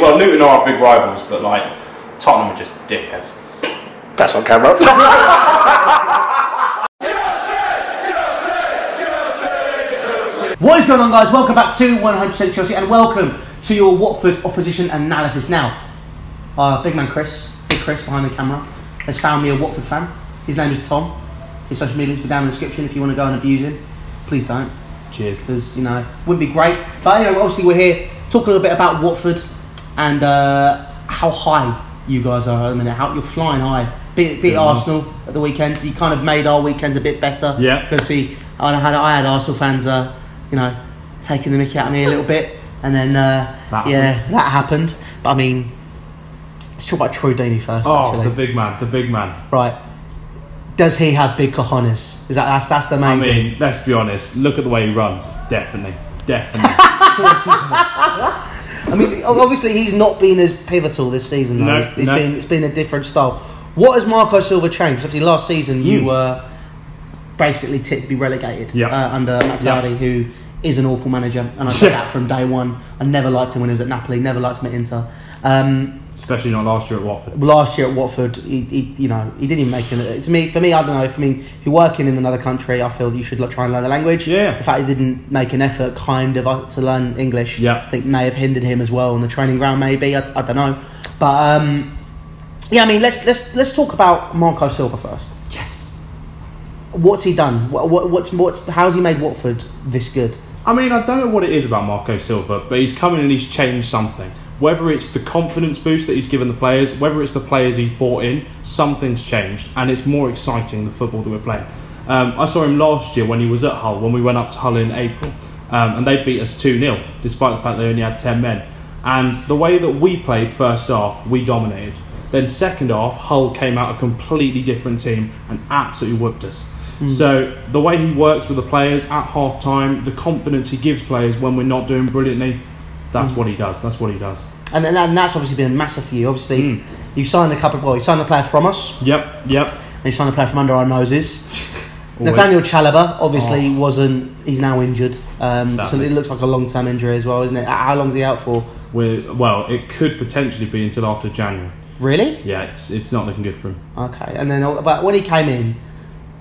Well, Luton are our big rivals, but like Tottenham are just dickheads. That's on camera. What is going on, guys? Welcome back to 100% Chelsea and welcome to your Watford opposition analysis. Now, big man Chris, big Chris behind the camera, has found me a Watford fan. His name is Tom. His social media links will be down in the description if you want to go and abuse him. Please don't. Cheers. Because, you know, wouldn't be great. But, you know, obviously we're here talking a little bit about Watford and how high you guys are at the minute. How you're flying high. Beat Arsenal at the weekend. You kind of made our weekends a bit better. Yeah. Because I had Arsenal fans, you know, taking the mickey out of me a little bit, and then that happened. But I mean, let's talk about Troy Deeney first. Oh, actually. the big man. Right. Does he have big cojones? That's the main thing. I mean, let's be honest. Look at the way he runs. Definitely. I mean, obviously he's not been as pivotal this season though. No. It's been a different style. What has Marco Silva changed? Obviously last season you were basically tipped to be relegated under Mazzarri, who is an awful manager, and I said that from day one. I never liked him when he was at Napoli, never liked him at Inter. Especially not last year at Watford. Last year at Watford, he didn't even make it. For me, I don't know. If you're working in another country, I feel you should try and learn the language. Yeah. The fact he didn't make an effort, kind of, to learn English, I think may have hindered him as well on the training ground. Maybe I don't know, but I mean, let's talk about Marco Silva first. Yes. What's he done? How's he made Watford this good? I mean, I don't know what it is about Marco Silva, but he's come in and he's changed something. Whether it's the confidence boost that he's given the players, whether it's the players he's brought in, something's changed, and it's more exciting, the football that we're playing. I saw him last year when he was at Hull, when we went up to Hull in April, and they beat us 2-0, despite the fact they only had 10 men. And the way that we played first half, we dominated. Then second half, Hull came out a completely different team and absolutely whooped us. So the way he works with the players at half time, the confidence he gives players when we're not doing brilliantly, that's what he does. And that's obviously been massive for you. Obviously, you signed you signed a player from us. Yep. And you signed a player from under our noses. Nathaniel Chalobah obviously he's now injured. So it looks like a long-term injury as well, isn't it? How long is he out for? Well, it could potentially be until after January. Really? Yeah, it's not looking good for him. Okay, and then but when he came in,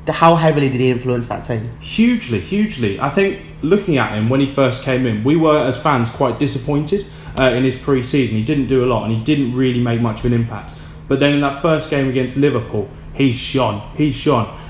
how heavily did he influence that team? Hugely. I think looking at him when he first came in, we were as fans quite disappointed in his pre-season. He didn't do a lot and he didn't really make much of an impact. But then in that first game against Liverpool, he shone.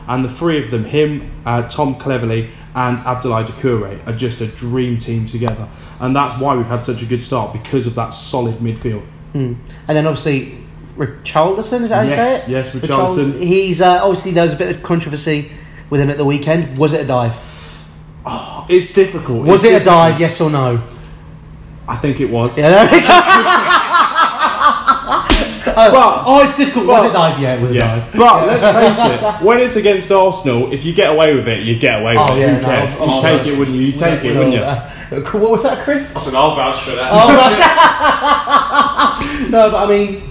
And the three of them, him, Tom Cleverley and Abdoulaye Doucouré, are just a dream team together. And that's why we've had such a good start, because of that solid midfield. And then obviously Richarlison, is that how you say it? Yes, Richarlison. He's obviously there was a bit of controversy with him at the weekend. Was it a dive? Oh, it's difficult. Was it a dive? Yes or no? I think it was. Yeah. It's difficult. Was it a dive? Yeah, it was a dive. But let's face it, when it's against Arsenal, if you get away with it, you get away with it. Who cares? You take it, wouldn't you? You take it, wouldn't you? What was that, Chris? I said I'll vouch for that. No, but I mean,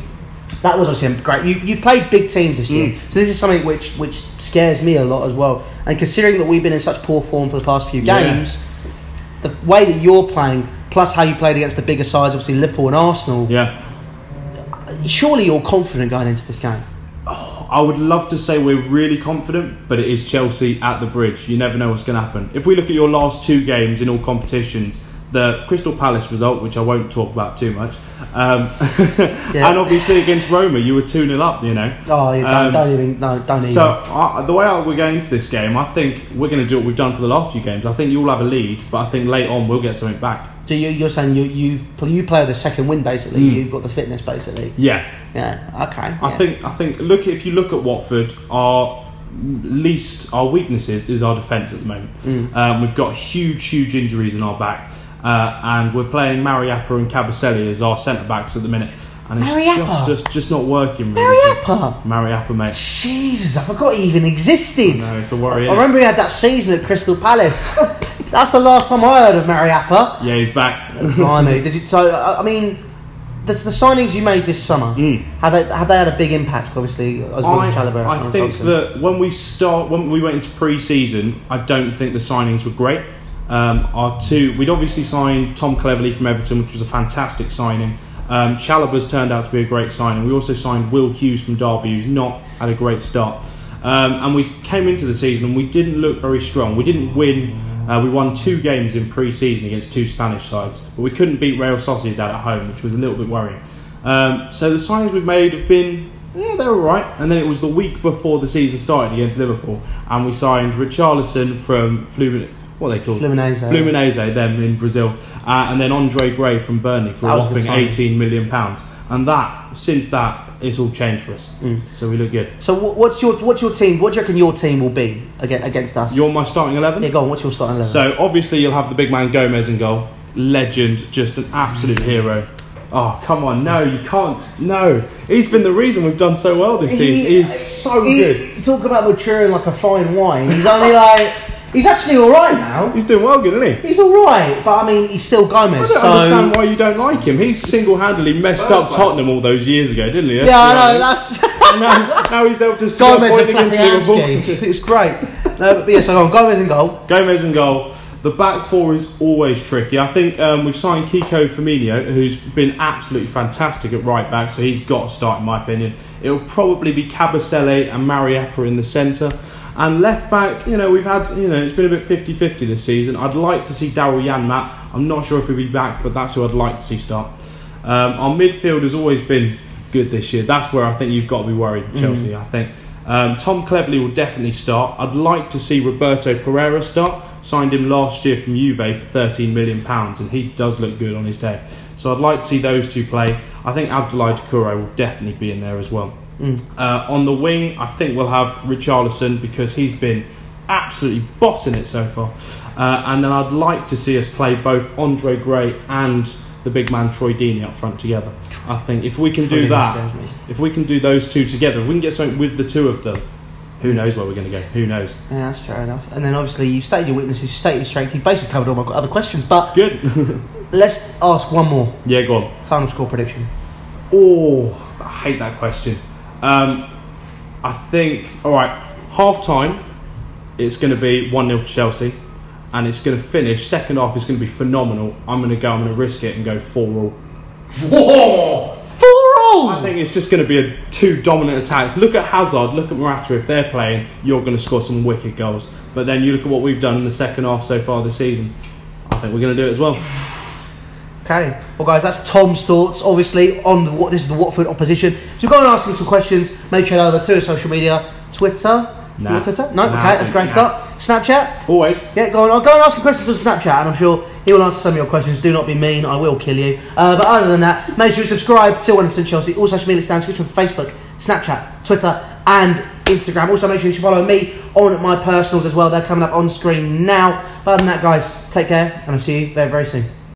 that was obviously great. You've played big teams this year, so this is something which scares me a lot as well. And considering that we've been in such poor form for the past few games, the way that you're playing, plus how you played against the bigger sides, obviously Liverpool and Arsenal, surely you're confident going into this game. I would love to say we're really confident, but it is Chelsea at the Bridge. You never know what's going to happen. If we look at your last two games in all competitions, the Crystal Palace result, which I won't talk about too much, and obviously against Roma, you were 2-0 up, you know. Don't even. So the way we're going into this game, I think we're going to do what we've done for the last few games. I think you'll have a lead, but I think late on we'll get something back. So you're saying you play the second win basically. You've got the fitness basically. Yeah. Okay. I think if you look at Watford, our weaknesses is our defence at the moment. We've got huge injuries in our back. And we're playing Mariappa and Cabaselli as our centre backs at the minute, and it's just not working. Really. Mariappa, mate. Jesus, I forgot he even existed. No, it's a worry. I remember he had that season at Crystal Palace. That's the last time I heard of Mariappa. Yeah, he's back. Blimey. So I mean, the signings you made this summer, have they had a big impact? Obviously, as well as Chalobah. I think that when we went into pre-season, I don't think the signings were great. We'd obviously signed Tom Cleverley from Everton, which was a fantastic signing. Chalobah's turned out to be a great signing. We also signed Will Hughes from Derby, who's not had a great start. And we came into the season and we didn't look very strong. We didn't win. We won 2 games in pre-season against 2 Spanish sides, but we couldn't beat Real Sociedad at home, which was a little bit worrying. So the signings we've made have been, they're all right. And then it was the week before the season started against Liverpool, and we signed Richarlison from Fluminense, them in Brazil, and then Andre Gray from Burnley for a whopping £18 million. And since that, it's all changed for us. So we look good. So what's your team? What do you reckon your team will be against us? You're my starting 11? Yeah, go on. What's your starting 11? So obviously you'll have the big man Gomez in goal. Legend, just an absolute hero. Oh, come on, no, you can't. No, he's been the reason we've done so well this season. He's so good. Talk about maturing like a fine wine. He's only like... He's actually all right now. He's doing well, good, isn't he? He's all right, but I mean, he's still Gomez. I don't understand why you don't like him. He single-handedly messed up Tottenham all those years ago, didn't he? Yeah, I know. That's now he's helped us. Gomez and Fabianski. It's great. No, but yeah, so on Gomez in goal. Gomez in goal. The back four is always tricky. I think we've signed Kiko Firmino, who's been absolutely fantastic at right back, so he's got to start, in my opinion. It'll probably be Kabasele and Mariappa in the centre. And left back, we've had, it's been a bit 50-50 this season. I'd like to see Daryl Janmat. I'm not sure if he'll be back, but that's who I'd like to see start. Our midfield has always been good this year. That's where I think you've got to be worried, Chelsea. I think Tom Cleverley will definitely start. I'd like to see Roberto Pereira start. Signed him last year from Juve for £13 million, and he does look good on his day. So I'd like to see those two play. I think Abdoulaye Doucouré will definitely be in there as well. On the wing, I think we'll have Richarlison because he's been absolutely bossing it so far. And then I'd like to see us play both Andre Gray and the big man Troy Deeney up front together. I think if we can do that, if we can do those two together, if we can get something with the two of them, who knows where we're going to go? Who knows? Yeah, that's fair enough. And then obviously you've stated your weaknesses, you've stated your strengths, you've basically covered all my other questions. But good. Let's ask one more. Yeah, go on. Final score prediction. Oh, I hate that question. I think, alright, half time it's going to be 1-0 to Chelsea, and it's going to finish, second half is going to be phenomenal. I'm going to risk it and go 4-4. Whoa! 4-4! I think it's just going to be two dominant attacks. Look at Hazard, look at Morata. If they're playing, you're going to score some wicked goals. But then you look at what we've done in the second half so far this season. I think we're going to do it as well. Okay, well guys, that's Tom's thoughts obviously on this is the Watford opposition. So go and ask him some questions. Make sure you head over to his social media. Twitter? Nah. Twitter? No? Okay, that's a great start. Snapchat? Always. Yeah, go on. I'll go and ask him questions on Snapchat, and I'm sure he will answer some of your questions. Do not be mean, I will kill you. But other than that, make sure you subscribe to 100% Chelsea. All social media down description for Facebook, Snapchat, Twitter and Instagram. Also make sure you should follow me on my personals as well. They're coming up on screen now. But other than that guys, take care and I'll see you very, very soon.